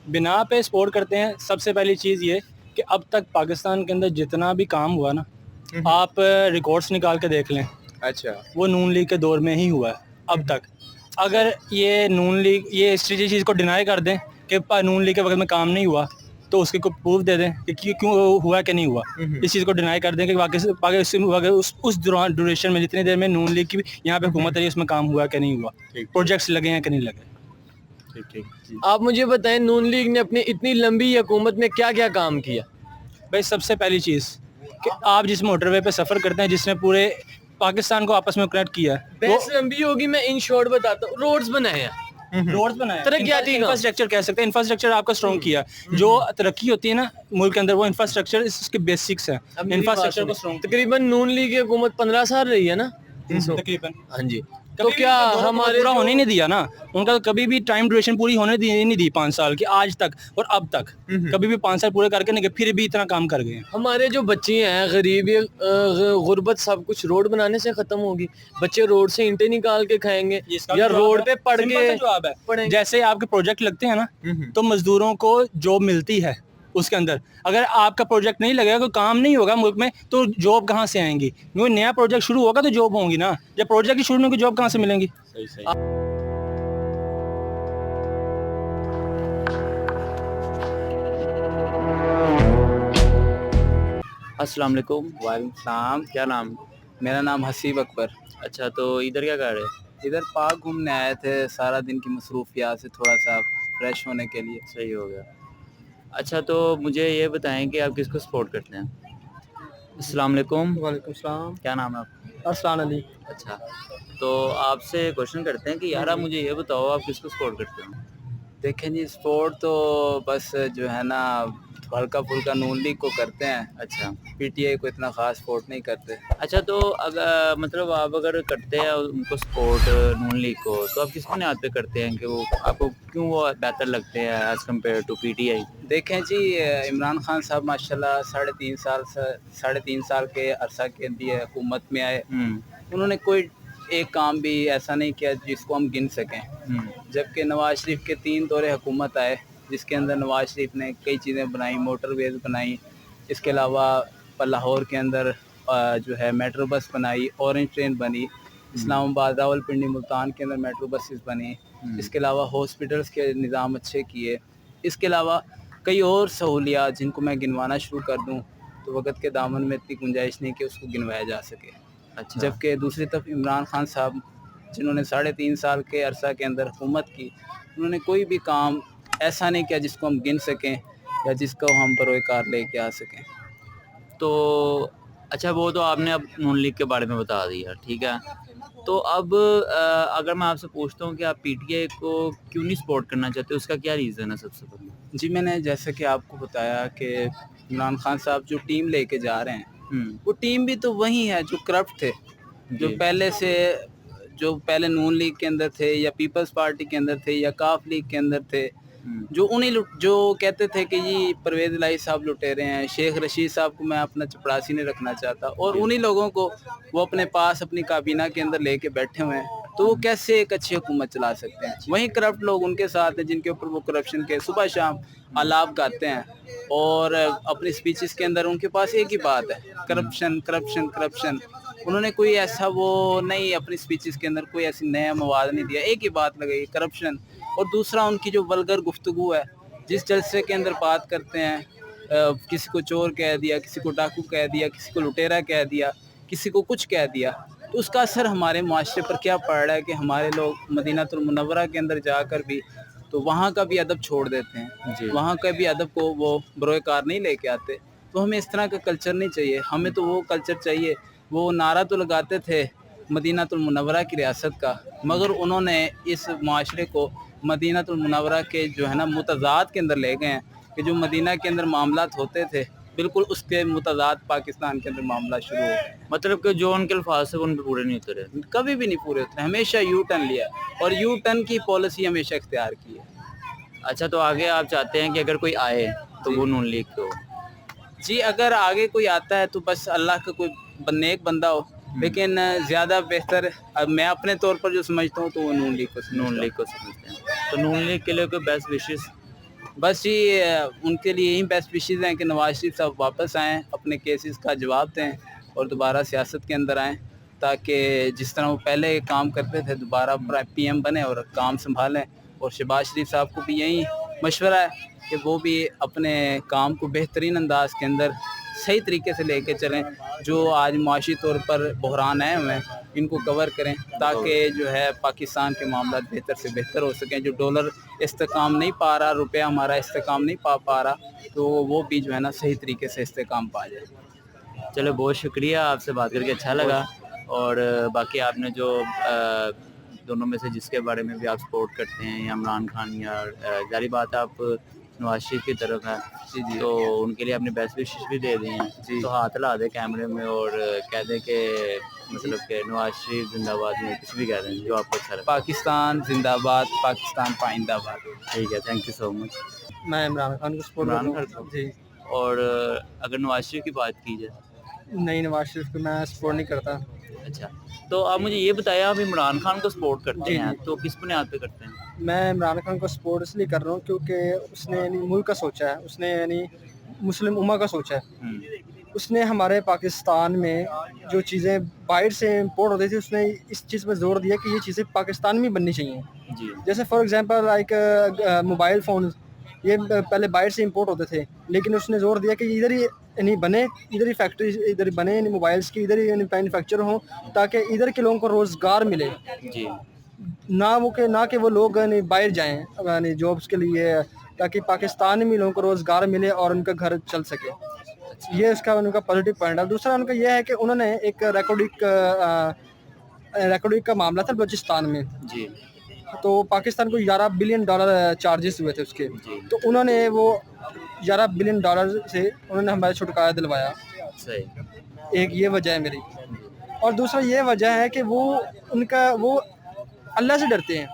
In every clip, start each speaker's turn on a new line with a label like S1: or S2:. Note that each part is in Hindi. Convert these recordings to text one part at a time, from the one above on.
S1: बिना पे सपोर्ट करते हैं। सबसे पहली चीज़ ये कि अब तक पाकिस्तान के अंदर जितना भी काम हुआ ना, आप रिकॉर्ड्स निकाल के देख लें,
S2: अच्छा,
S1: वो नून लीग के दौर में ही हुआ है अब तक। अगर ये नून लीग ये इस चीज़ को डिनाई कर दें कि नून लीग के वक्त में काम नहीं हुआ, तो उसके को प्रूफ दे दें कि क्यों हुआ कि नहीं हुआ। इस चीज़ को डिनाई कर दें कि वाकई उस दौरान ड्यूरेशन में जितनी देर में नून लीग की यहाँ पे हुकूमत रही उसमें काम हुआ कि नहीं हुआ, प्रोजेक्ट्स लगे हैं कि नहीं लगे।
S2: ठीक।
S3: आप मुझे बताएं, नून लीग ने अपनी इतनी लंबी हुकूमत में क्या क्या काम किया?
S1: भाई सबसे पहली चीज़ कि आप जिस मोटरवे पे सफ़र करते हैं, जिसने पूरे पाकिस्तान को आपस में कनेक्ट किया है,
S3: बहस लंबी होगी, मैं इन शॉर्ट बताता हूँ। रोड्स बनाए हैं,
S1: रोड्स बनाए,
S3: तरक्याती काम।
S1: इंफ्रास्ट्रक्चर कह सकते हैं, इंफ्रास्ट्रक्चर आपका स्ट्रॉन्ग किया। जो तरक्की होती है ना मुल्क के अंदर, वो इंफ्रास्ट्रक्चर इसके बेसिक्स है। इंफ्रास्ट्रक्चर को स्ट्रॉन्ग
S3: तकरीबन नून लीग की हुकूमत 15 साल रही है ना
S1: तकरीबन।
S3: हाँ जी। तो
S1: कभी
S3: क्या
S1: भी
S3: हमारे
S1: पूरा होने नहीं दिया ना, उनका कभी भी टाइम ड्यूरेशन पूरी होने नहीं दी 5 साल की आज तक, और अब तक कभी भी 5 साल पूरे करके नहीं गए, फिर भी इतना काम कर गए हैं।
S3: हमारे जो बच्चे हैं गरीब, गुर्बत सब कुछ रोड बनाने से खत्म होगी। बच्चे रोड से ईंटें निकाल के खाएंगे या रोड पे पड़ के
S1: जवाब है।
S3: पढ़ेंगे।
S1: जैसे आपके प्रोजेक्ट लगते हैं ना, तो मजदूरों को जॉब मिलती है उसके अंदर। अगर आपका प्रोजेक्ट नहीं लगेगा, कोई काम नहीं होगा मुल्क में, तो जॉब कहाँ से आएंगी? क्योंकि नया प्रोजेक्ट शुरू होगा तो जॉब होंगी ना, जब प्रोजेक्ट ही शुरू नहीं होगी जॉब कहाँ से मिलेंगी?
S2: सही।
S4: अस्सलाम वालेकुम।
S2: वालेकुम सलाम।
S4: क्या नाम?
S2: मेरा नाम हसीब अकबर।
S4: अच्छा, तो इधर क्या कर रहे हैं?
S2: इधर पार्क घूमने आए थे, सारा दिन की मसरूफियात से थोड़ा सा फ्रेश होने के लिए।
S4: सही हो गया। अच्छा, तो मुझे ये बताएं कि आप किसको सपोर्ट करते हैं? अस्सलाम वालेकुम।
S1: वालेकुम सलाम।
S4: क्या नाम है आपका?
S1: अरसान अली।
S4: अच्छा, तो आपसे क्वेश्चन करते हैं कि यार आप मुझे ये बताओ आप किसको सपोर्ट करते हो?
S2: देखें जी, स्पोर्ट तो बस जो है ना हल्का फुल्का नून लीग को करते हैं।
S4: अच्छा।
S2: पीटीआई को इतना खास सपोर्ट नहीं करते।
S4: अच्छा, तो अगर मतलब आप अगर करते हैं उनको सपोर्ट नून लीग को, तो आप किस बुनियाद पे करते हैं कि वो आपको क्यों वो बेहतर लगते हैं एज़ कम्पेयर टू पीटीआई?
S2: देखें जी, इमरान खान साहब माशाल्लाह 3.5 साल के अरसा के लिए हुकूमत में आए। उन्होंने कोई एक काम भी ऐसा नहीं किया जिसको हम गिन सकें। जबकि नवाज शरीफ के 3 दौरे हुकूमत आए, जिसके अंदर नवाज शरीफ ने कई चीज़ें बनाई, मोटरवेज बनाई, इसके अलावा लाहौर के अंदर जो है मेट्रो बस बनाई, ऑरेंज ट्रेन बनी, इस्लामाबाद रावलपिंडी मुल्तान के अंदर मेट्रो बसेस बनी, इसके अलावा हॉस्पिटल्स के निज़ाम अच्छे किए, इसके अलावा कई और सहूलियात जिनको मैं गिनवाना शुरू कर दूं तो वक़्त के दामन में इतनी गुंजाइश नहीं कि उसको गिनवाया जा सके।
S4: अच्छा।
S2: जबकि दूसरी तरफ इमरान खान साहब, जिन्होंने 3.5 साल के अरसा के अंदर हुकूमत की, उन्होंने कोई भी काम ऐसा नहीं किया जिसको हम गिन सकें या जिसको हम बरोएकार लेके आ सकें।
S4: तो अच्छा, वो तो आपने अब नून लीग के बारे में बता दिया, ठीक है। तो अब अगर मैं आपसे पूछता हूँ कि आप पीटीआई को क्यों नहीं सपोर्ट करना चाहते, उसका क्या रीज़न है सबसे पहले?
S2: जी, मैंने जैसे कि आपको बताया कि इमरान खान साहब जो टीम लेके जा रहे हैं, वो टीम भी तो वही है जो करप्ट थे, जो पहले नून लीग के अंदर थे या पीपल्स पार्टी के अंदर थे या काफ लीग के अंदर थे, जो कहते थे कि जी परवेज़ इलाही साहब लुटेरे हैं, शेख रशीद साहब को मैं अपना चपरासी नहीं रखना चाहता, और उन्हीं लोगों को वो अपने पास अपनी काबीना के अंदर लेके बैठे हुए हैं, तो वो कैसे एक अच्छी हुकूमत चला सकते हैं? वहीं करप्ट लोग उनके साथ हैं जिनके ऊपर वो करप्शन के सुबह शाम आलाप गाते हैं, और अपनी स्पीचेस के अंदर उनके पास एक ही बात है, करप्शन करप्शन करप्शन। उन्होंने कोई ऐसा वो नहीं, अपनी स्पीचेस के अंदर कोई ऐसी नया मवाद नहीं दिया, एक ही बात लगाई, करप्शन। और दूसरा उनकी जो वल्गर गुफ्तगू है, जिस जलसे के अंदर बात करते हैं, किसी को चोर कह दिया, किसी को डाकू कह दिया, किसी को लुटेरा कह दिया, किसी को कुछ कह दिया, तो उसका असर हमारे माशरे पर क्या पड़ रहा है कि हमारे लोग मदीनातुल मुनव्वरा के अंदर जाकर भी तो वहाँ का भी अदब छोड़ देते हैं, वहाँ का भी अदब को वो बरोएकार नहीं लेके आते। तो हमें इस तरह का कल्चर नहीं चाहिए, हमें तो वो कल्चर चाहिए। वो नारा तो लगाते थे मदीनातुल मुनव्वरा की रियासत का, मगर उन्होंने इस माशरे को मदीनातुल मुनव्वरा के जो है ना मुतज़ाद के अंदर ले गए हैं, कि जो मदीना के अंदर मामलात होते थे बिल्कुल उसके मुतज़ाद पाकिस्तान के अंदर मामला शुरू हो गए।
S4: मतलब कि जो उनके अल्फाज है वो उन पे पूरे नहीं उतरे?
S2: कभी भी नहीं पूरे होते, हमेशा यू टर्न लिया और यू टर्न की पॉलिसी हमेशा इख्तियार की है।
S4: अच्छा, तो आगे आप चाहते हैं कि अगर कोई आए तो वो नून लीग को?
S2: जी, अगर आगे कोई आता है तो बस अल्लाह का कोई नेक बंदा हो, लेकिन ज़्यादा बेहतर अब मैं अपने तौर पर जो समझता हूँ तो वो नून लीग को समझते हैं।
S4: तो नून लीग के लिए कोई बेस्ट विशेस?
S2: बस जी उनके लिए यही बेस्ट विशेज़ हैं कि नवाज शरीफ साहब वापस आएँ, अपने केसेस का जवाब दें और दोबारा सियासत के अंदर आएँ, ताकि जिस तरह वो पहले काम करते थे दोबारा पीएम बने और काम संभालें। और शहबाज शरीफ साहब को भी यही मशवरा है कि वो भी अपने काम को बेहतरीन अंदाज के अंदर सही तरीके से लेके चलें। जो आज माशी तौर पर बहरान आए हुए हैं इनको कवर करें, ताकि जो है पाकिस्तान के मामला बेहतर से बेहतर हो सकें। जो डॉलर इस्तेकाम नहीं पा रहा, रुपया हमारा इस्तेकाम नहीं पा रहा, तो वो भी जो है ना सही तरीके से इस्तेकाम पा जाए।
S4: चलो बहुत शुक्रिया, आपसे बात करके अच्छा लगा। और बाकी आपने जो दोनों में से जिसके बारे में भी आप सपोर्ट करते हैं, या इमरान खान या जारी बात आप नवाज शरीफ की तरफ है, तो उनके लिए आपने बेस्ट विशेस भी दे दी हैं। तो हाथ ला दे कैमरे में और कह दें कि मतलब कि नवाज शरीफ जिंदाबाद में कुछ भी कह दें जो आपको अच्छा लगे।
S2: पाकिस्तान जिंदाबाद, पाकिस्तान पाइंदाबाद।
S4: ठीक है, थैंक यू सो मच।
S5: मैं इमरान खान को सपोर्ट
S4: इमरान
S5: करता
S4: खान
S5: हूँ
S4: को?
S5: जी।
S4: और अगर नवाज शरीफ की बात की जाए?
S5: नहीं, नवाज शरीफ को मैं सपोर्ट नहीं करता।
S4: अच्छा, तो आप मुझे ये बताया, आप इमरान खान को सपोर्ट करते
S5: जी,
S4: हैं,
S5: जी।
S4: तो किस बुनियाद पे करते हैं?
S5: मैं इमरान खान को सपोर्ट इसलिए कर रहा हूँ क्योंकि उसने यानी मुल्क का सोचा है, उसने यानी मुस्लिम उम्मा का सोचा है। उसने हमारे पाकिस्तान में जो चीज़ें बाहर से इम्पोर्ट होती थी, उसने इस चीज़ पे जोर दिया कि ये चीज़ें पाकिस्तान में बननी चाहिए।
S4: जी।
S5: जैसे for example like mobile phone, ये पहले बाहर से इंपोर्ट होते थे, लेकिन उसने जोर दिया कि इधर ही नहीं बने, इधर ही फैक्ट्री इधर ही बने, यानी मोबाइल्स की इधर ही मैन्युफैक्चर हो, ताकि इधर के लोगों को रोज़गार मिले।
S4: जी।
S5: ना कि वो लोग यानी बाहर जाएँ यानी जॉब्स के लिए, ताकि पाकिस्तान में लोगों को रोज़गार मिले और उनका घर चल सके। ये उसका उनका पॉजिटिव पॉइंट है। दूसरा उनका ये है कि उन्होंने एक रिकॉर्डिंग का मामला था बलूचिस्तान में,
S4: जी।
S5: तो पाकिस्तान को $11 बिलियन चार्जेस हुए थे उसके,
S4: जी।
S5: तो उन्होंने वो $11 बिलियन से उन्होंने हमारा छुटकारा दिलवाया।
S4: सही।
S5: एक ये वजह है मेरी, और दूसरा ये वजह है कि वो अल्लाह से डरते हैं,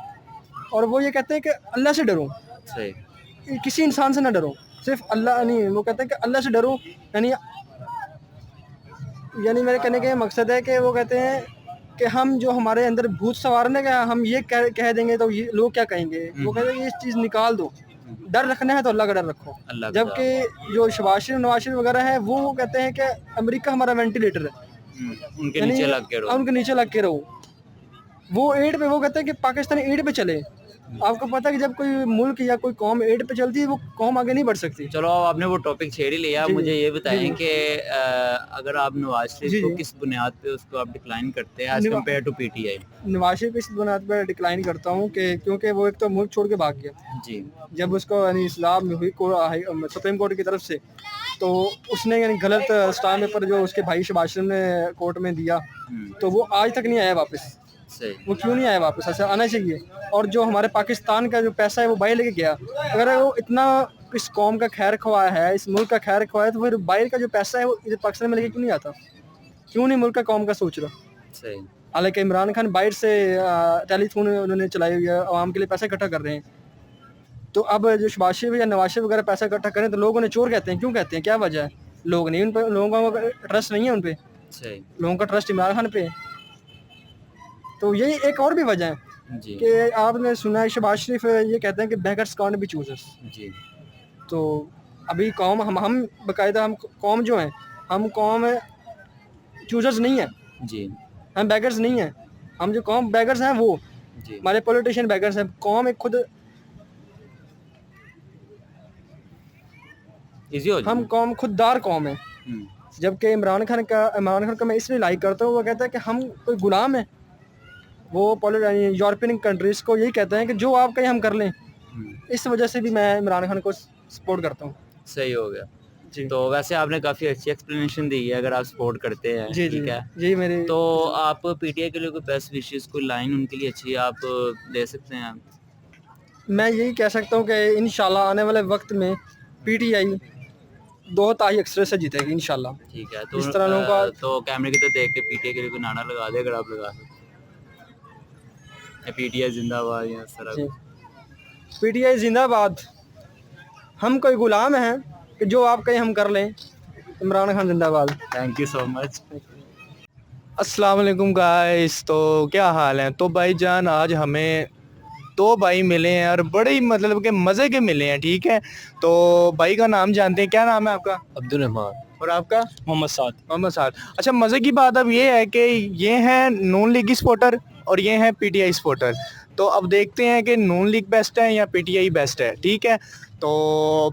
S5: और वो ये कहते हैं कि अल्लाह से डरो,
S4: सही।
S5: किसी इंसान से ना डरो, सिर्फ अल्लाह नहीं। वो कहते हैं कि अल्लाह से डरो, यानी मेरे कहने का ये मकसद है कि वो कहते हैं कि हम जो हमारे अंदर भूत सवारने का हम ये कह देंगे तो ये लोग क्या कहेंगे। वो कहते हैं ये चीज़ निकाल दो, डर रखना है तो अल्लाह का डर रखो। जबकि जो शहबाज शरीफ, नवाज शरीफ वगैरह है, वो कहते हैं कि अमेरिका हमारा वेंटिलेटर है,
S4: उनके नीचे लग के रहो,
S5: उनके नीचे लग के रहो। वो एड पे, वो कहते हैं कि पाकिस्तान एड पे चले। आपको पता है कि जब कोई मुल्क या कोई कौम एड पे चलती है, वो कौम आगे नहीं बढ़ सकती।
S4: चलो आपने वो टॉपिक छेड़ ही लिया, मुझे ये बताएं कि अगर आप नवाज शरीफ को किस बुनियाद पे उसको आप डिक्लाइन करते हैं as compared to PTI?
S5: Nawaz Sharif इस बुनियाद पर डिक्लाइन करता हूँ कि क्योंकि वो एक तो मुल्क छोड़ के भाग गया
S4: जी।
S5: जब उसको यानी इस्लाह में हुई सुप्रीम कोर्ट की तरफ से, तो उसने यानी गलत स्टाम्प पेपर जो उसके भाई शहबाज शरीफ ने कोर्ट में दिया, तो वो आज तक नहीं आया वापस।
S4: सही।
S5: वो क्यों नहीं आया वापस? ऐसा आना चाहिए। और जो हमारे पाकिस्तान का जो पैसा है वो बाहर लेके गया। अगर वो इतना इस कौम का खैर ख्वाह है, इस मुल्क का खैर ख्वाह है, तो फिर बाहर का जो पैसा है वो इधर पाकिस्तान में लेके क्यों नहीं आता? क्यों नहीं मुल्क का कौम का सोच रहा?
S4: सही।
S5: हालांकि इमरान खान बाहर से टेलीफोन उन्होंने चलाई हुई है, आवाम के लिए पैसा इकट्ठा कर रहे हैं। तो अब जो शहबाज शरीफ या नवाज शरीफ वगैरह पैसा इकट्ठा करें तो लोग उन्हें चोर कहते हैं। क्यों कहते हैं? क्या वजह है? लोग नहीं, उन पर लोगों का ट्रस्ट नहीं है उन पर।
S4: सही।
S5: लोगों का ट्रस्ट इमरान खान पे है। तो यही एक और भी वजह है
S4: जी।
S5: कि आपने सुना है शहबाज शरीफ ये कहते हैं कि beggars can't be choosers।
S4: जी।
S5: तो अभी कौम हम बाकायदा हम कौम जो हैं, हम कौम चूजर्स नहीं है,
S4: जी।
S5: हम बेगर्स नहीं हैं। हम जो कौम बेगर्स हैं वो
S4: जी।
S5: हमारे पॉलिटिशियन बेगर्स हैं। कौम एक खुद
S4: इजी हो
S5: हम कौम खुददार कौम है। जबकि इमरान खान का मैं इसलिए लाइक करता हूँ, वो कहता है कि हम कोई गुलाम है। वो यूरोपियन कंट्रीज़ को यही कहते हैं कि जो आप कहें हम कर लें। इस वजह से भी मैं इमरान खान को सपोर्ट करता हूँ।
S4: सही हो गया
S5: जी।
S4: तो वैसे आपने काफ़ी अच्छी एक्सप्लेनेशन दी है, अगर आप सपोर्ट करते हैं।
S5: जी जी
S4: ठीक है
S5: जी मेरे
S4: तो आप पीटीआई के लिए कोई बेस्ट विशेस, कोई लाइन उनके लिए अच्छी आप दे सकते हैं?
S5: मैं यही कह सकता हूँ कि इंशाल्लाह आने वाले वक्त में पीटीआई 2 ताई अक्सर से जीतेगी इंशाल्लाह।
S4: ठीक है, तो
S5: इस तरह लोगों का
S4: तो कैमरे की तरफ देख के पीटीआई के लिए कोई नारा लगा दे, अगर आप लगा सकते। पीटीआई जिंदाबाद या इस तरह।
S5: पीटीआई जिंदाबाद। हम कोई गुलाम हैं कि जो आप कहें हम कर लें। इमरान खान जिंदाबाद।
S4: Thank you so much.
S6: अस्सलाम वालेकुम गाइस, तो क्या हाल है? तो भाईजान आज हमें दो भाई मिले हैं और बड़े ही मतलब के मज़े के मिले हैं, ठीक है। तो भाई का नाम जानते हैं, क्या नाम है आपका?
S3: अब्दुल रहमान।
S6: और आपका?
S1: मोहम्मद साद।
S6: मोहम्मद साद। अच्छा, मज़े की बात अब ये है कि ये हैं नून लीगी सपोर्टर और ये हैं पीटीआई सपोर्टर। तो अब देखते हैं कि नून लीग बेस्ट है या पीटीआई बेस्ट है, ठीक है। तो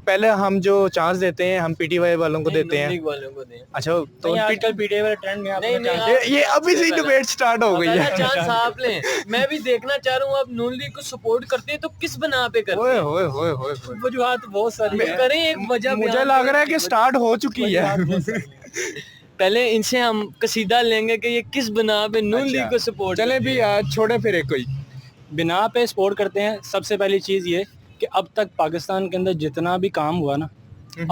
S6: पहले हम जो चांस देते हैं हम पीटीआई वालों को देते हैं।
S3: लीग वालों को दें।
S6: अच्छा, तो
S1: आजकल पीटीआई वाले ट्रेंड में
S3: नहीं,
S6: ये अभी से डिबेट स्टार्ट हो गई है।
S3: चांस आप लें, मैं भी देखना चाह रहा हूँ आप नून लीग को सपोर्ट करते हैं तो किस बना पे करते
S6: ओए
S3: हैं?
S6: होए होए होए।
S1: वजूहात बहुत सारी हैं।
S3: करें एक वजह
S6: मुझे लग रहा है कि स्टार्ट हो चुकी है।
S3: पहले इनसे हम कसीदा लेंगे कि ये किस बना पे नून लीग को सपोर्ट।
S6: चले भी छोड़े फिर एक कोई
S1: बिना पे सपोर्ट करते हैं। सबसे पहली चीज़ ये कि अब तक पाकिस्तान के अंदर जितना भी काम हुआ ना,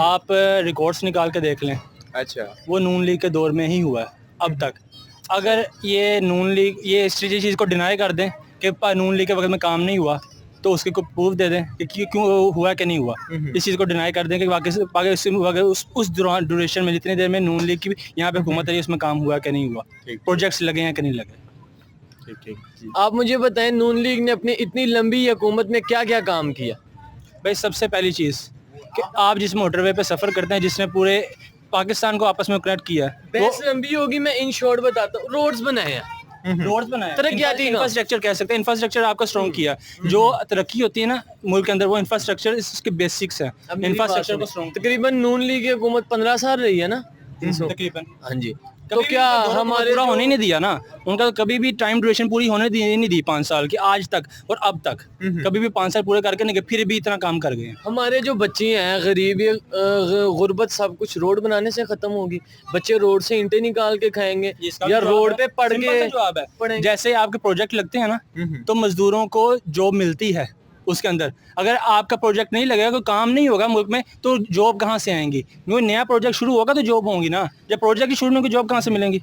S1: आप रिकॉर्ड्स निकाल के देख लें,
S6: अच्छा
S1: वो नून लीग के दौर में ही हुआ है अब तक। अगर ये नून लीग ये इस चीज़ को डिनाई कर दें कि नून लीग के वक्त में काम नहीं हुआ, तो उसके को प्रूफ दे दें कि क्यों हुआ कि नहीं हुआ। इस चीज़ को डिनाई कर दें कि उस दौरान ड्यूरेशन में जितनी देर में नून लीग की यहाँ पे हुकूमत रही उसमें काम हुआ कि नहीं हुआ, प्रोजेक्ट्स लगे हैं कि नहीं लगे।
S3: आप मुझे बताएं नून लीग ने अपनी इतनी लंबी हुकूमत में क्या क्या काम किया?
S1: भाई सबसे पहली चीज़ कि आप जिस मोटरवे पे सफ़र करते हैं जिसने पूरे पाकिस्तान को आपस में कनेक्ट किया है,
S3: बहस लंबी होगी, मैं इन शॉर्ट बताता हूँ। रोड्स बनाए हैं,
S1: रोड्स बनाए,
S3: तरक्याती काम।
S1: इंफ्रास्ट्रक्चर कह सकते हैं, इंफ्रास्ट्रक्चर आपका स्ट्रॉन्ग किया। जो तरक्की होती है ना मुल्क के अंदर, वो इंफ्रास्ट्रक्चर इसके बेसिक्स है। इंफ्रास्ट्रक्चर को स्ट्रॉन्ग
S3: तकरीबन नून लीग की हुकूमत 15 साल रही है ना
S1: तकरीबन।
S3: हाँ जी। तो क्या हमारे
S1: पूरा होने नहीं दिया ना उनका, कभी भी टाइम ड्यूरेशन पूरी होने नहीं दी 5 साल की आज तक, और अब तक कभी भी 5 साल पूरे करके नहीं गए, फिर भी इतना काम कर गए हैं।
S3: हमारे जो बच्चे हैं गरीबी गुर्बत सब कुछ रोड बनाने से खत्म होगी। बच्चे रोड से ईंटें निकाल के खाएंगे या रोड पे पड़ के
S1: जवाब है। जैसे आपके प्रोजेक्ट लगते हैं ना, तो मजदूरों को जॉब मिलती है उसके अंदर। अगर आपका प्रोजेक्ट नहीं लगेगा, कोई काम नहीं होगा मुल्क में, तो जॉब कहाँ से आएंगी? कोई नया प्रोजेक्ट शुरू होगा तो जॉब होंगी ना, जब प्रोजेक्ट ही शुरू नहीं होगी जॉब कहाँ से मिलेंगी?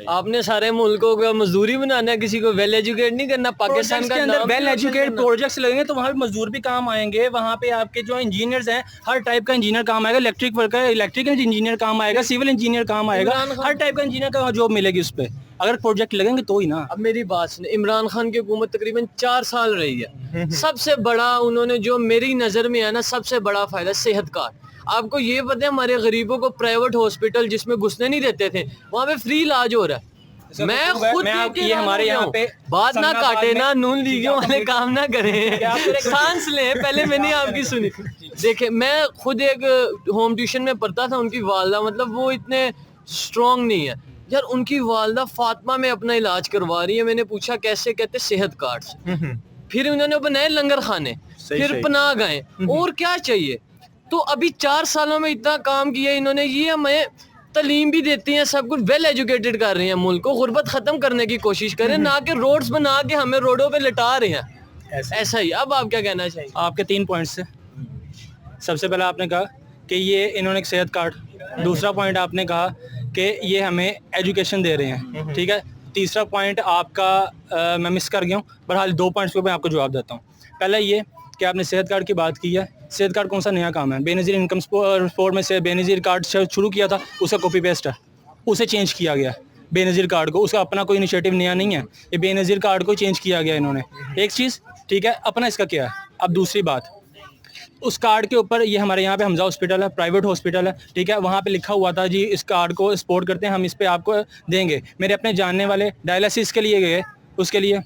S3: आपने सारे मुल्कों का मजदूरी बनाना है, किसी को वेल एजुकेट नहीं करना। पाकिस्तान
S1: के अंदर वेल एजुकेटेड प्रोजेक्ट्स लगेंगे तो वहाँ पे मजदूर भी काम आएंगे, वहाँ पे आपके जो इंजीनियर्स हैं हर टाइप का इंजीनियर काम आएगा, इलेक्ट्रिक वर्कर इलेक्ट्रिकल इंजीनियर काम आएगा, सिविल इंजीनियर काम आएगा, हर टाइप का इंजीनियर का जॉब मिलेगी उस पर, अगर प्रोजेक्ट लगेंगे तो ही ना।
S3: अब मेरी बात सुने, इमरान खान की हुकूमत तकरीबन 4 साल रही है। सबसे बड़ा उन्होंने जो मेरी नज़र में है ना, सबसे बड़ा फायदा सेहत कार्ड। आपको ये पता है हमारे गरीबों को प्राइवेट हॉस्पिटल जिसमें घुसने नहीं देते थे, वहाँ पे फ्री इलाज हो रहा है। मैं खुद
S1: ये हमारे यहाँ पे
S3: बात ना काटे ना, नून लीगियों वाले काम ना करें, सांस लें। पहले मैंने आपकी सुनी। देखे, मैं खुद एक होम ट्यूशन में पढ़ता था, उनकी वालदा मतलब वो इतने स्ट्रॉन्ग नहीं है यार। उनकी वालदा फातिमा में अपना इलाज करवा रही है। मैंने पूछा कैसे, कहते सेहत कार्ड से। फिर उन्होंने बनाए लंगर खाने, फिर पनाह गए, और क्या चाहिए। तो अभी 4 सालों में इतना काम किया इन्होंने। ये हमें तालीम भी देती हैं, सब कुछ वेल एजुकेटेड कर रही हैं, मुल्क को गुर्बत खत्म करने की कोशिश करें, ना कि रोड्स बना के हमें रोडों पे लिटा रहे हैं। ऐसा ही। अब आप क्या कहना चाहिए?
S1: आपके 3 पॉइंट्स है। सबसे पहले आपने कहा कि ये इन्होंने एक सेहत कार्ड, दूसरा पॉइंट आपने कहा कि ये हमें एजुकेशन दे रहे हैं, ठीक है। तीसरा पॉइंट आपका मैं मिस कर गया हूँ, बहरहाल 2 पॉइंट्स पे मैं आपको जवाब देता हूँ। पहला ये कि आपने सेहत कार्ड की बात की है। सेहत कार्ड कौन सा नया काम है? बेनज़ीर इनकम सपोर्ट में से बेनज़ीर कार्ड शुरू किया था, उसका कॉपी पेस्ट है, उसे चेंज किया गया बेनज़ीर कार्ड को। उसका अपना कोई इनिशिएटिव नया नहीं है, ये बेनज़ीर कार्ड को चेंज किया गया इन्होंने। एक चीज़, ठीक है, अपना इसका क्या है। अब दूसरी बात, उस कार्ड के ऊपर ये हमारे यहाँ पे हमजा हॉस्पिटल है, प्राइवेट हॉस्पिटल है, ठीक है, वहाँ पे लिखा हुआ था जी इस कार्ड को सपोर्ट करते हैं हम, इस पे आपको देंगे। मेरे अपने जानने वाले डायलिसिस के लिए गए, उसके लिए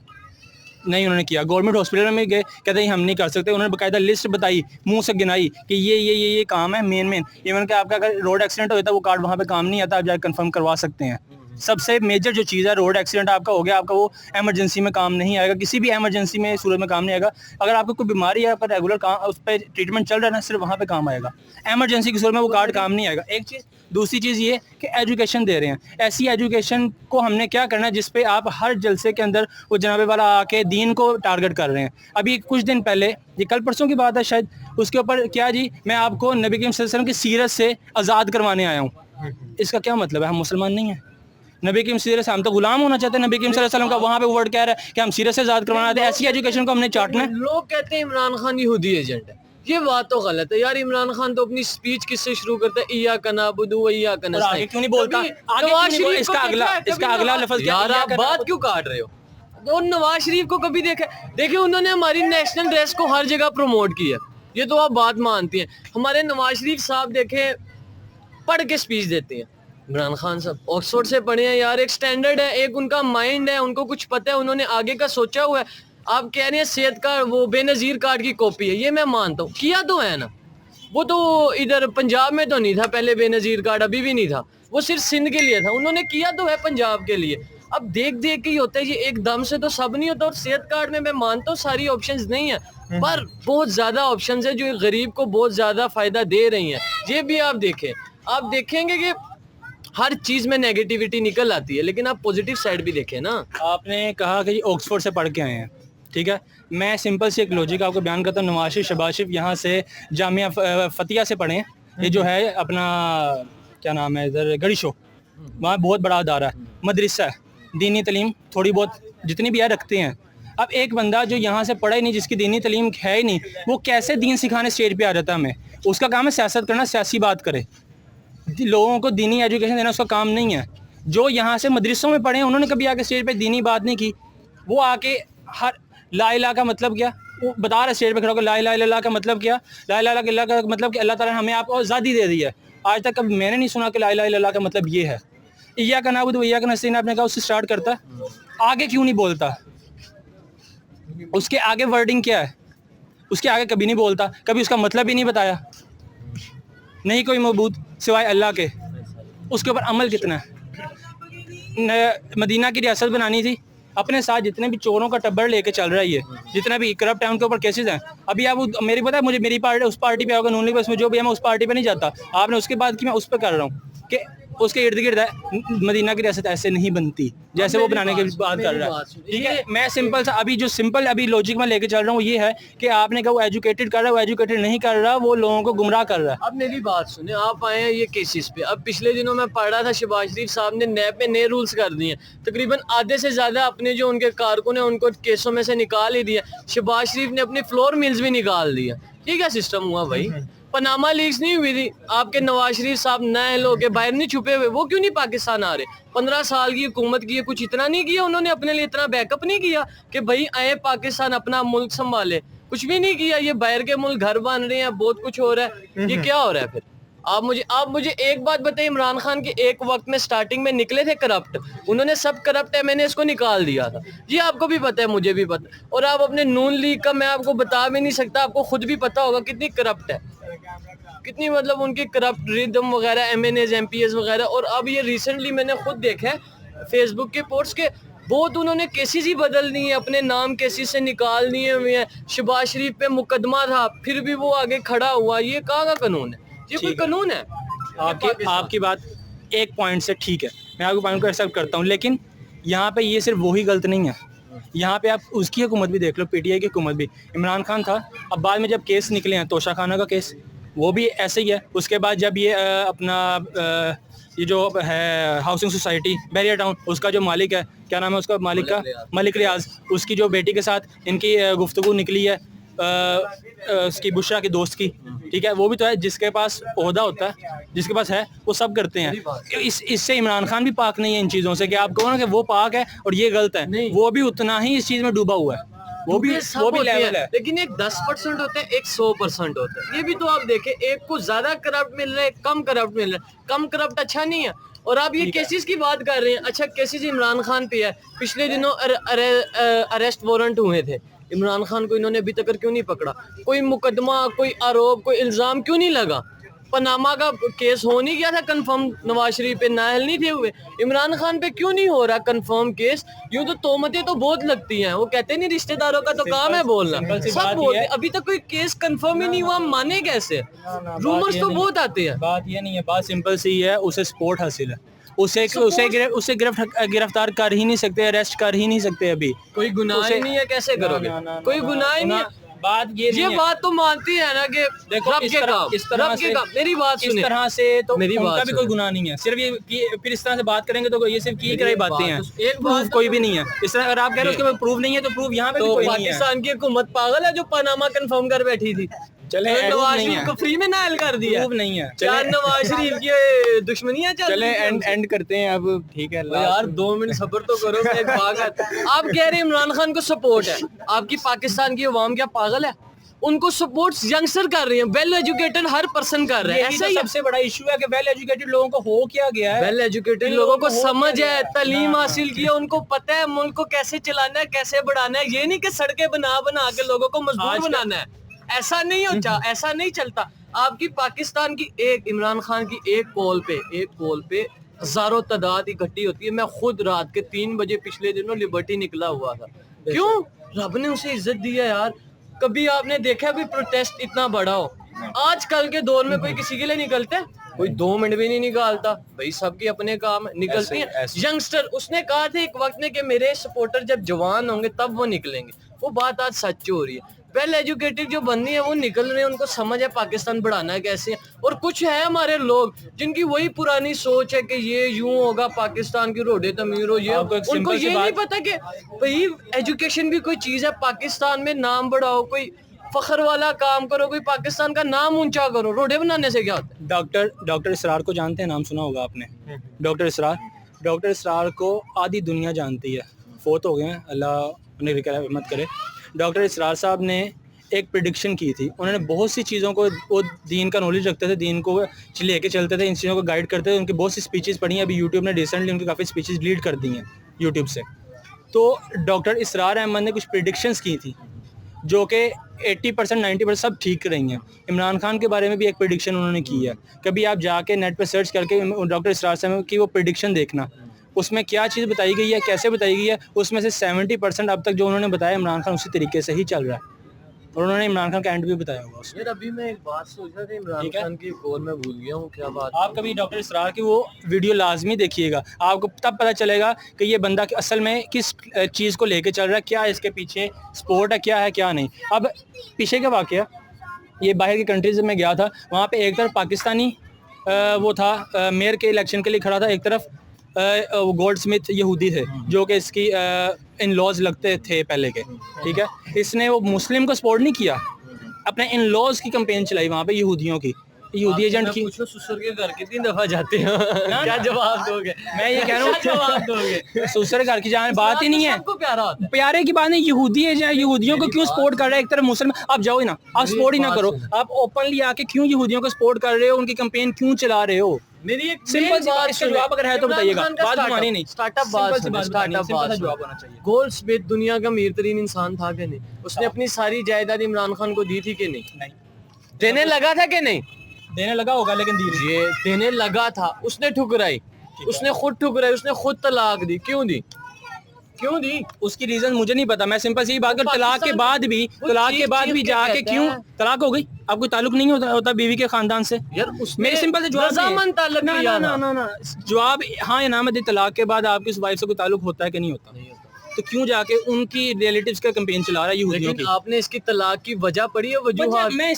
S1: नहीं उन्होंने किया। गवर्नमेंट हॉस्पिटल में गए, कहते हैं हम नहीं कर सकते। उन्होंने बाकायदा लिस्ट बताई, मुंह से गिनाई कि ये काम है मेन। इवन कि आपका अगर रोड एक्सीडेंट होता है वो कार्ड वहाँ पे काम नहीं आता, आप जाकर कंफर्म करवा सकते हैं। सबसे मेजर जो चीज़ है, रोड एक्सीडेंट आपका हो गया, आपका वो एमरजेंसी में काम नहीं आएगा, किसी भी एमरजेंसी में सूरत में काम नहीं आएगा। अगर आपको कोई बीमारी है, आपका रेगुलर काम उस पर ट्रीटमेंट चल रहा है ना, सिर्फ वहाँ पे काम आएगा। एमरजेंसी की सूरत में वो कार्ड काम नहीं आएगा। एक चीज़। दूसरी चीज़ ये कि एजुकेशन दे रहे हैं। ऐसी एजुकेशन को हमने क्या करना है जिस पे आप हर जलसे के अंदर वो जनाबे वाला आके दीन को टारगेट कर रहे हैं। अभी कुछ दिन पहले, ये कल परसों की बात है शायद, उसके ऊपर क्या जी, मैं आपको नबी करीम सल्लल्लाहु अलैहि वसल्लम की सीरत से आज़ाद करवाने आया हूँ। इसका क्या मतलब है? हम मुसलमान नहीं हैं। नबी करीम सीरत से हम तो गुलाम होना चाहते हैं। नबी करीम सल्लल्लाहु अलैहि वसल्लम का वहाँ पे वर्ड कह रहा है कि हम सीरत से आज़ाद करवाना चाहते हैं। ऐसी एजुकेशन को हमने चाटना है।
S3: लोग कहते हैं इमरान खान यहूदी एजेंट है, ये बात तो गलत है यार। इमरान खान तो अपनी स्पीच किससे शुरू करता है? इय्याका नअबुदु व इय्याका नस्तईन।
S1: क्यों नहीं बोलता? इसका अगला लफ्ज़
S3: यार आप बात क्यों काट रहे हो? और नवाज शरीफ को कभी देखिए उन्होंने हमारी नेशनल ड्रेस को हर जगह प्रमोट किया, ये तो आप बात मानती हैं। हमारे नवाज शरीफ साहब देखें पढ़ के स्पीच देते हैं, इमरान खान साहब ऑक्सफोर्ड से पढ़े हैं यार, एक स्टैंडर्ड है, एक उनका माइंड है, उनको कुछ पता है, उन्होंने आगे का सोचा हुआ है। आप कह रहे हैं सेहत कार्ड वो बेनज़ीर कार्ड की कॉपी है, ये मैं मानता हूँ, किया तो है ना, वो तो इधर पंजाब में तो नहीं था पहले बेनज़ीर कार्ड, अभी भी नहीं था, वो सिर्फ सिंध के लिए था, उन्होंने किया तो है पंजाब के लिए। अब देख देख के ही होता है, ये एकदम से तो सब नहीं होता। और सेहत कार्ड में मैं मानता हूँ सारी ऑप्शंस नहीं है, पर बहुत ज़्यादा ऑप्शंस है जो गरीब को बहुत ज़्यादा फ़ायदा दे रही हैं। ये भी आप देखें, आप देखेंगे कि हर चीज़ में नेगेटिविटी निकल आती है, लेकिन आप पॉजिटिव साइड भी देखें ना।
S1: आपने कहा कि ऑक्सफोर्ड से पढ़ के आए हैं, ठीक है, मैं सिंपल सी एक लॉजिक आपको बयान करता हूँ। नवाज शरीफ शहबाज शरीफ यहाँ से जामिया फतिया से पढ़े हैं, ये जो है अपना क्या नाम है इधर गड़ी शो, वहाँ बहुत बड़ा अदारा है, मदरसा है, दीनी तालीम थोड़ी बहुत जितनी भी है रखते हैं। अब एक बंदा जो यहाँ से पढ़ा ही नहीं, जिसकी दीनी तालीम है ही नहीं, वो कैसे दीन सिखाने स्टेज पे आ जाता है? हमें उसका काम है सियासत करना, सियासी बात करे, लोगों को दीनी एजुकेशन देना उसका काम नहीं है। जो यहाँ से मदरसों में पढ़े हैं उन्होंने कभी आके स्टेज पे दीनी बात नहीं की, वो आके हर ला इलाहा का मतलब क्या, वो बता रहे स्टेज पे खड़ा होकर ला इलाहा इल्लल्लाह का मतलब क्या, ला इलाहा इल्लल्लाह का मतलब कि अल्लाह ताला ने हमें आपको आज़ादी दे दी है। आज तक कभी मैंने नहीं सुना कि ला इलाहा इल्लल्लाह का मतलब ये है। इय्याका नअबुदु व इय्याका नस्तईन आपने कहा, उससे स्टार्ट करता, आगे क्यों नहीं बोलता? उसके आगे वर्डिंग क्या है, उसके आगे कभी नहीं बोलता, कभी उसका मतलब ही नहीं बताया। नहीं कोई मबूद सिवाय अल्लाह के, उसके ऊपर अमल कितना है। मदीना की रियासत बनानी थी, अपने साथ जितने भी चोरों का टब्बर लेके चल रहा है, जितना भी करप्ट है उनके ऊपर केसेस हैं। अभी आप मेरी पता है, मुझे मेरी पार्टी उस पार्टी पे होगा, नून लीग उसमें जो भी है, मैं उस पार्टी पे नहीं जाता। आपने उसके बाद की मैं उस पर कर रहा हूँ कि उसके इर्द गिर्द है, मदीना की रियासत ऐसे नहीं बनती जैसे वो बनाने की बात कर रहा है, ठीक है। मैं सिंपल सा अभी लॉजिक में लेके चल रहा हूँ, ये है कि आपने कहा वो एजुकेटेड कर रहा है, वो एजुकेटेड नहीं कर रहा, वो लोगों को गुमराह कर रहा है।
S3: अब मेरी बात सुने, आप आए हैं ये केसेस पे। अब पिछले दिनों में पढ़ रहा था शहबाज शरीफ साहब ने नैब में नए रूल्स कर दिए, तकरीबन आधे से ज़्यादा अपने जो उनके कारकुन हैं उनको केसों में से निकाल ही दिया। शहबाज शरीफ ने अपने फ्लोर मिल्स भी निकाल दिया। ये क्या सिस्टम हुआ भाई? पनामा लीक्स नहीं हुई थी, आपके नवाज शरीफ साहब नए लोग के बाहर नहीं छुपे हुए, वो क्यों नहीं पाकिस्तान आ रहे? 15 साल की हुकूमत की है, कुछ इतना नहीं किया उन्होंने अपने लिए, इतना बैकअप नहीं किया कि भाई आए पाकिस्तान अपना मुल्क संभाले, कुछ भी नहीं किया। ये बाहर के मुल्क घर बन रहे हैं, बहुत कुछ हो रहा है, ये क्या हो रहा है फिर? आप मुझे एक बात बताइए, इमरान खान के एक वक्त में स्टार्टिंग में निकले थे करप्ट, उन्होंने सब करप्ट है मैंने इसको निकाल दिया था, ये आपको भी पता है, मुझे भी पता। और आप अपने नून लीग का मैं आपको बता भी नहीं सकता, आपको खुद भी पता होगा कितनी करप्ट है, कितनी मतलब उनकी करप्ट रिदम वगैरह, MNAs MPs वगैरह। और अब ये रिसेंटली मैंने खुद देखा है फेसबुक के पोस्ट के, बहुत उन्होंने केसेस ही बदल दिए, अपने नाम केसेस से निकाल दिए हुए हैं। शहबाज शरीफ पे मुकदमा था, फिर भी वो आगे खड़ा हुआ, ये कहाँ का कानून है? ये कोई कानून है?
S1: आपकी बात एक पॉइंट से ठीक है, मैं आपके पॉइंट को एक्सेप्ट करता हूँ, लेकिन यहाँ पे ये सिर्फ वही गलत नहीं है, यहाँ पे आप उसकी हुकूमत भी देख लो, PTI की हुकूमत भी। इमरान खान था, अब बाद में जब केस निकले हैं, तोशा खाना का केस, वो भी ऐसे ही है। उसके बाद जब ये ये जो है हाउसिंग सोसाइटी बैरियर टाउन, उसका जो मालिक है, क्या नाम है उसका मालिक का, मलिक रियाज, उसकी जो बेटी के साथ इनकी गुफ्तगू निकली है, उसकी बुशरा की दोस्त की, ठीक है, वो भी तो है, जिसके पास ओहदा होता है, जिसके पास है, वो सब करते हैं। इससे इमरान खान भी पाक नहीं है इन चीज़ों से, कि आप कहो ना कि वो पाक है और ये गलत है, वो भी उतना ही इस चीज़ में डूबा हुआ है, वो भी लेवल है।
S3: लेकिन एक 10% होते हैं, एक 100% होता है। ये भी तो आप देखें, एक को ज्यादा करप्ट मिल रहा है, कम करप्ट मिल रहा है। कम करप्ट अच्छा नहीं है। और आप ये केसेस की बात कर रहे हैं, अच्छा केसेस इमरान खान पे है, पिछले दिनों अरेस्ट वारंट हुए थे, इमरान खान को इन्होंने अभी तक क्यों नहीं पकड़ा? कोई मुकदमा, कोई आरोप, कोई इल्जाम क्यों नहीं लगा? पनामा का केस हो नहीं गया था कंफर्म, नवाज शरीफ पे नाअहल नहीं थे हुए, इमरान खान पे क्यों नहीं हो रहा कंफर्म केस? यूँ तो तोहमतें तो बहुत लगती हैं, वो कहते नहीं रिश्तेदारों का तो काम है बोलना, सब बोलते, अभी तक कोई केस कंफर्म ही नहीं हुआ, माने कैसे? रूमर्स तो बहुत आते हैं।
S1: बात ये नहीं है, बात सिंपल सी है, उसे सपोर्ट हासिल है, उसे गिरफ्तार कर ही नहीं सकते, अरेस्ट कर ही नहीं सकते। अभी
S3: कोई गुनाह ही नहीं है, कैसे करोगे? कोई गुनाह ही नहीं है।
S1: बात ये
S3: बात तो मानती है ना कि
S1: देखो इस तरह से
S3: मेरी बात सुनिए,
S1: इस तरह से तो
S3: मेरी
S1: उनका भी कोई गुनाह नहीं है, सिर्फ ये फिर इस तरह से बात करेंगे तो ये सिर्फ की कराई बातें हैं, एक प्रूफ कोई भी नहीं है। इस तरह अगर आप कह रहे हो उसके प्रूफ नहीं है, तो प्रूफ यहाँ पे भी कोई नहीं है।
S3: पाकिस्तान की हुकूमत पागल है जो पनामा कंफर्म कर बैठी थी?
S1: चले
S3: तो नवाज शरीफ को फ्री में नायल कर दिया,
S1: प्रूफ नहीं है।
S3: क्या नवाज शरीफ की दुश्मनियां चल
S6: चले
S3: रही हैं?
S6: एंड करते हैं अब, ठीक है।
S3: यार 2 मिनट सब्र तो करो, मैं एक बात आप कह रहे हैं इमरान खान को सपोर्ट है, आपकी पाकिस्तान की अवाम क्या पागल है? उनको सपोर्ट यंगस्टर कर रहे हैं, वेल एजुकेटेड हर पर्सन कर रहे हैं।
S1: यही
S3: ऐसा
S1: तो
S3: ही
S1: सबसे बड़ा इशू है कि वेल एजुकेटेड लोगों को हो क्या गया है।
S3: वेल एजुकेटेड लोगों को समझ है, तालीम हासिल की है, उनको पता है मुल्क को कैसे चलाना है, कैसे बढ़ाना है। ये नहीं कि सड़कें बना बना के लोगों को मजबूर बनाना है, ऐसा नहीं होता, ऐसा नहीं चलता। आपकी पाकिस्तान की एक इमरान खान की एक कॉल पे हजारों तादाद इकट्ठी होती है। मैं खुद रात के 3 बजे पिछले दिनों लिबर्टी निकला हुआ था। क्यों? रब ने उसे इज्जत दी है यार। कभी आपने देखा कोई प्रोटेस्ट इतना बड़ा हो? आजकल के दौर में कोई किसी के लिए निकलता है? कोई 2 मिनट भी नहीं निकालता भाई, सबके अपने काम निकलते हैं। यंगस्टर, उसने कहा था एक वक्त में कि मेरे सपोर्टर जब जवान होंगे तब वो निकलेंगे। वो बात आज सच हो रही है। वेल एजुकेटेड जो बंदी है वो निकल रहे हैं, उनको समझ है पाकिस्तान बढ़ाना है कैसे। और कुछ है हमारे लोग जिनकी वही पुरानी सोच है कि ये यूं होगा, पाकिस्तान की रोडे तमीर हो, ये उनको ये नहीं पता कि भाई एजुकेशन भी कोई चीज है। पाकिस्तान में नाम बढ़ाओ, कोई फखर वाला काम करो, कोई पाकिस्तान का नाम ऊंचा करो। रोडे बनाने से क्या होता है?
S1: डॉक्टर इसरार को जानते हैं, नाम सुना होगा आपने। डॉक्टर इसरार को आधी दुनिया जानती है, फोत हो गए हैं, अल्लाह उन्हें रहमत करे। डॉक्टर इसरार साहब ने एक प्रेडिक्शन की थी। उन्होंने बहुत सी चीज़ों को, वो दीन का नॉलेज रखते थे, दीन को लेके चलते थे, इन चीज़ों को गाइड करते थे। उनकी बहुत सी स्पीचेस पढ़ी हैं, अभी यूट्यूब ने रिसेंटली उनकी काफ़ी स्पीचेस डिलीट कर दी हैं यूट्यूब से। तो डॉक्टर इसरार अहमद ने कुछ प्रेडिक्शंस की थी जो कि 80% 90% सब ठीक रही हैं। इमरान खान के बारे में भी एक प्रेडिक्शन उन्होंने की है। कभी आप जाके नेट पर सर्च करके डॉक्टर इसरार साहब की वो प्रेडिक्शन देखना, उसमें क्या चीज़ बताई गई है, कैसे बताई गई है। उसमें से 70% अब तक जो उन्होंने बताया इमरान खान उसी तरीके से ही चल रहा है। और उन्होंने इमरान खान का एंड भी बताया होगा उसमें।
S3: यार अभी मैं एक बात सोच रहा था, इमरान खान की कॉल में भूल गया हूँ क्या बात।
S1: आप कभी डॉक्टर इसरार की वो वीडियो लाजमी देखिएगा, आपको तब पता चलेगा कि ये बंदा असल में किस चीज़ को लेके चल रहा है, क्या इसके पीछे स्पोर्ट है, क्या है क्या नहीं। अब पीछे का वाक़या, ये बाहर की कंट्रीज में गया था, वहाँ पे एक तरफ पाकिस्तानी वो था मेयर के इलेक्शन के लिए खड़ा था, एक तरफ गोल्ड स्मिथ यहूदी थे जो कि इसकी इन लॉज लगते थे पहले के, ठीक है। इसने वो मुस्लिम को सपोर्ट नहीं किया, अपने इन लॉज की कैंपेन चलाई वहाँ पे यहूदियों की, यहूदी एजेंट की।
S3: पूछो ससुर के घर कितनी दफा जाते हैं, क्या जवाब दोगे?
S1: मैं ये कह रहा हूँ,
S3: जवाब दोगे?
S1: ससुर घर की जाने बात ही नहीं है,
S3: सबको प्यारा होता है।
S1: प्यारे की बात नहीं। यहूदी है, यहूदियों को क्यों सपोर्ट कर रहे हैं? एक तरफ मुस्लिम, आप जाओ ही ना, आप सपोर्ट ही ना करो, आप ओपनली आके क्यों यहूदियों को सपोर्ट कर रहे हो, उनकी कैंपेन क्यों चला रहे हो?
S3: मेरी एक
S1: सिंपल सी बात, इसका जवाब अगर है तो बताइएगा, बात घुमानी नहीं।
S3: स्टार्टअप
S1: जवाब होना चाहिए।
S3: गोल्ड स्मिथ दुनिया का अमीर तरीन इंसान था कि नहीं? उसने अपनी सारी जायदाद इमरान खान को दी थी कि नहीं? देने लगा था कि नहीं?
S1: देने लगा होगा, लेकिन
S3: ये देने लगा था, उसने ठुकराई, उसने खुद ठुकराई, उसने खुद तलाक दी। क्यों दी? क्यों दी?
S1: उसकी रीजन मुझे नहीं पता। मैं सिंपल सी बात कर, तलाक के बाद भी जाके क्यों तलाक हो गई? अब कोई ताल्लुक नहीं होता बीवी के खानदान से
S3: यार
S1: मेरे सिंपल से जवाब ना जवाब हाँ या ना में दे। तलाक के बाद आपकी उस वाइफ से कोई ताल्लुक होता है कि नहीं होता? तो क्यों जाके उनकी रिलेटिव्स का कैंपेन चला रहा है यहूदियों की?
S3: आपने इसकी तलाक की वजह पढ़ी है, वजूहात?
S1: मैं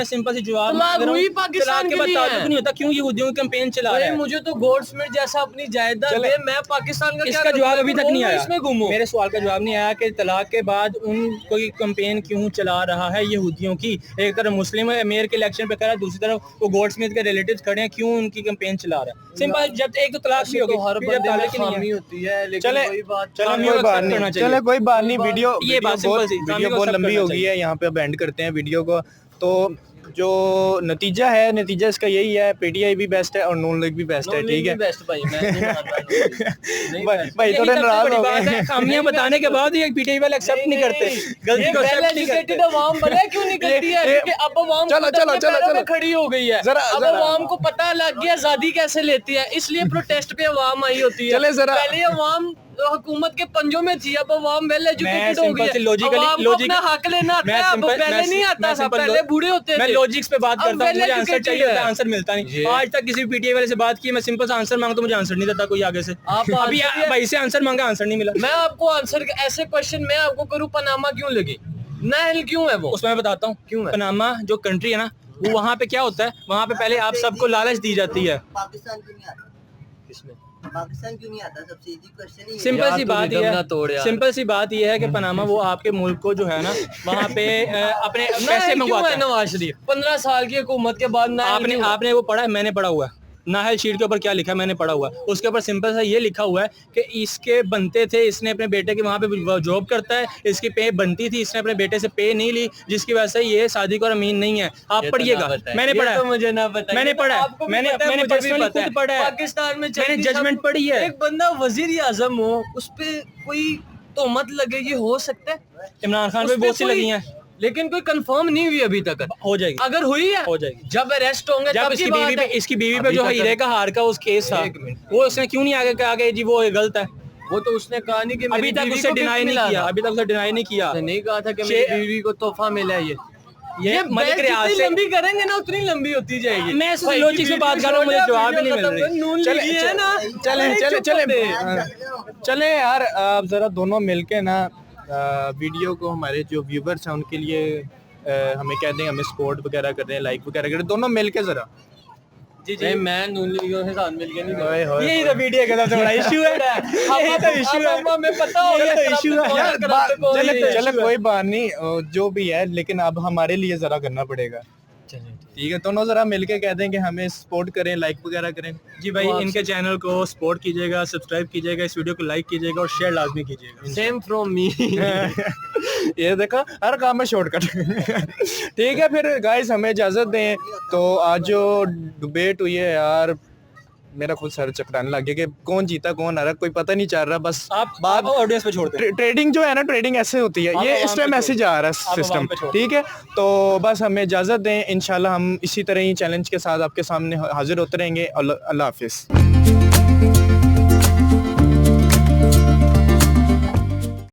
S1: सिंपल से जवाब
S3: तलाक हुई पाकिस्तान
S1: के बाद ताल्लुक नहीं होता, क्यों यहूदियों की कैंपेन चला रहा है?
S3: मुझे तो गोल्ड स्मिथ जैसा अपनी जायदाद दे, मैं पाकिस्तान का
S1: इसका जवाब अभी तक नहीं आया।
S3: इसमें घूमो,
S1: मेरे सवाल का जवाब नहीं आया कि तलाक के बाद उनको कैंपेन क्यों चला रहा है यहूदियों की। एक तरफ मुस्लिम मेयर के इलेक्शन पे करा, दूसरी तरफ वो गोल्ड स्मिथ के रिलेटिव्स खड़े हैं, क्यों उनकी कैंपेन चला रहा है? सिंपल, जब एक तो तलाक भी होगी,
S3: हर बंदे में खामी होती है, लेकिन वही बात।
S6: चले कोई बात नहीं, वीडियो
S1: बहुत
S6: लंबी हो गई है, यहाँ पे अब एंड करते हैं वीडियो को। तो जो नतीजा है, नतीजा इसका यही है, पीटीआई भी बेस्ट है और नून लीग भी बेस्ट है, ठीक है भाई थोड़े नाराज हो गए।
S1: खामियां बताने के बाद ये पीटीआई वाले एक्सेप्ट नहीं करते, गलती को एक्सेप्ट नहीं करते।
S3: अवाम भले क्यों नहीं करती है? क्योंकि अब अवाम चलो खड़ी हो गई है, अब अवाम को पता लग गया आजादी कैसे लेती है, इसलिए प्रोटेस्ट पे अवाम आई होती है। पहले अवाम हुकूमत के पंजों में थी, अब अवाम वेल एजुकेटेड हो गई है, लॉजिकली हक लेना आता है, अब पहले नहीं आता था, पहले बूढ़े होते थे।
S1: मैं लॉजिक्स पे बात करता हूं, मुझे आंसर चाहिए होता है, आंसर मिलता नहीं। आज तक किसी पीटीआई वाले से बात की, मैं सिंपल सा आंसर मांगता हूं, मुझे आंसर नहीं देता कोई आगे से। अभी भाई से आंसर मांगा, आंसर नहीं मिला।
S3: मैं आपको आंसर, ऐसे क्वेश्चन मैं आपको करूं, पनामा क्यों लगी, नाइल क्यों है वो?
S1: उसमें मैं बताता हूँ क्यों है। पनामा जो कंट्री है ना, वो वहाँ पे क्या होता है, वहाँ पे पहले आप सबको लालच दी जाती है।
S5: पाकिस्तान की नहीं आती।
S3: किसमें?
S7: पाकिस्तान क्यों नहीं आता? सबसे इजी क्वेश्चन ही है।
S1: सिंपल
S3: यार
S1: सी
S3: तू
S1: बात
S3: रिदम
S1: ये
S3: ना
S1: है,
S3: तोड़ यार।
S1: सिंपल सी बात ये है कि पनामा वो आपके मुल्क को जो है ना वहाँ पे अपने पैसे मंगवाता है।
S3: नवाज शरीफ 15 साल की हुकूमत के बाद ना
S1: आपने आपने वो पढ़ा है? मैंने पढ़ा हुआ है। नाहल शीट के ऊपर क्या लिखा है मैंने पढ़ा हुआ है। उसके ऊपर सिंपल सा ये लिखा हुआ है कि इसके बनते थे, इसने अपने बेटे के वहाँ पे जॉब करता है, इसकी पे बनती थी, इसने अपने बेटे से पे नहीं ली, जिसकी वजह से ये सादिक और अमीन नहीं है। आप पढ़िएगा, मैंने पढ़ा
S3: तो मुझे ना पता,
S1: मैंने पढ़ा है, मैंने पर्सनली खुद पढ़ा है,
S3: पाकिस्तान में
S1: मैंने जजमेंट पढ़ी है।
S3: एक बंदा वजीर आजम हो, उस पे कोई तोहमत लगे, ये हो सकता है?
S1: इमरान खान पे बहुत सी लगी हैं,
S3: लेकिन कोई कंफर्म नहीं हुई अभी तक।
S1: हो जाएगी,
S3: अगर हुई है
S1: हो जाएगी।
S3: जब अरेस्ट होंगे
S1: जब
S3: तब
S1: इसकी
S3: की
S1: बीवी
S3: बात
S1: पे
S3: है।
S1: इसकी बीवी पे
S3: अभी
S1: जो
S3: तक
S1: हीरे का हार का उस केस था,
S3: एक मिनट।
S1: वो उसने क्यों नहीं आगे कहा कि जी वो गलत है?
S3: वो तो उसने कहा नहीं कि
S1: अभी
S3: मेरी
S1: तक
S3: बीवी
S1: उसे
S3: को
S1: डिनाई
S3: गिफ्ट
S1: नहीं
S3: मिला
S1: किया,
S3: था।
S1: अभी तक उसे डिनाई नहीं किया।
S3: उसने नहीं कहा था कि
S1: शे-
S3: मेरी बीवी को तोहफा मिला है।
S1: ये मलिक रियाज
S3: जितनी
S1: से
S3: लंबी करेंगे ना उतनी लंबी होती जाएगी।
S1: मैं इस लॉजिक से बात कर रहा हूँ, मुझे जवाब ही नहीं मिल रही।
S6: चले यार, आप जरा दोनों मिलके ना वीडियो को, हमारे जो व्यूवर्स हैं उनके लिए हमें कह दें, हमें सपोर्ट वगैरह कर रहे हैं, लाइक वगैरह कर रहे हैं, दोनों मिलके जरा।
S3: जी जी, मैं नून लीगियों के साथ मिलके नहीं करूँगा।
S1: यही तो मीडिया का सबसे बड़ा इशू है, यही तो इशू है,
S3: हमें पता हो
S1: यही
S3: गया
S1: तो इशू है
S6: यार
S1: यार।
S6: चले कोई बात नहीं, जो भी है, लेकिन अब हमारे लिए जरा करना पड़ेगा। ठीक है, दोनों जरा मिलके कह दें कि हमें सपोर्ट करें, लाइक वगैरह करें।
S1: जी भाई, इनके चैनल को सपोर्ट कीजिएगा, सब्सक्राइब कीजिएगा, इस वीडियो को लाइक कीजिएगा और शेयर लाजमी कीजिएगा।
S3: Same from me.
S6: ये देखा, हर काम में शॉर्टकट। ठीक है, फिर गाइस हमें इजाजत दें। तो आज जो डिबेट हुई है यार, मेरा खुद सर चकराने लग गया कि कौन जीता कौन हारा, कोई पता नहीं चल रहा। बस
S1: आप बात ऑडियंस पे छोड़ते हैं।
S6: ट्रेडिंग जो है ना, ट्रेडिंग ऐसे होती है, ये इस पे मैसेज आ रहा है सिस्टम। ठीक है, तो बस हमें इजाजत दें, इंशाल्लाह हम इसी तरह ही चैलेंज के साथ आपके सामने हाजिर होते रहेंगे। अल्लाह हाफिज।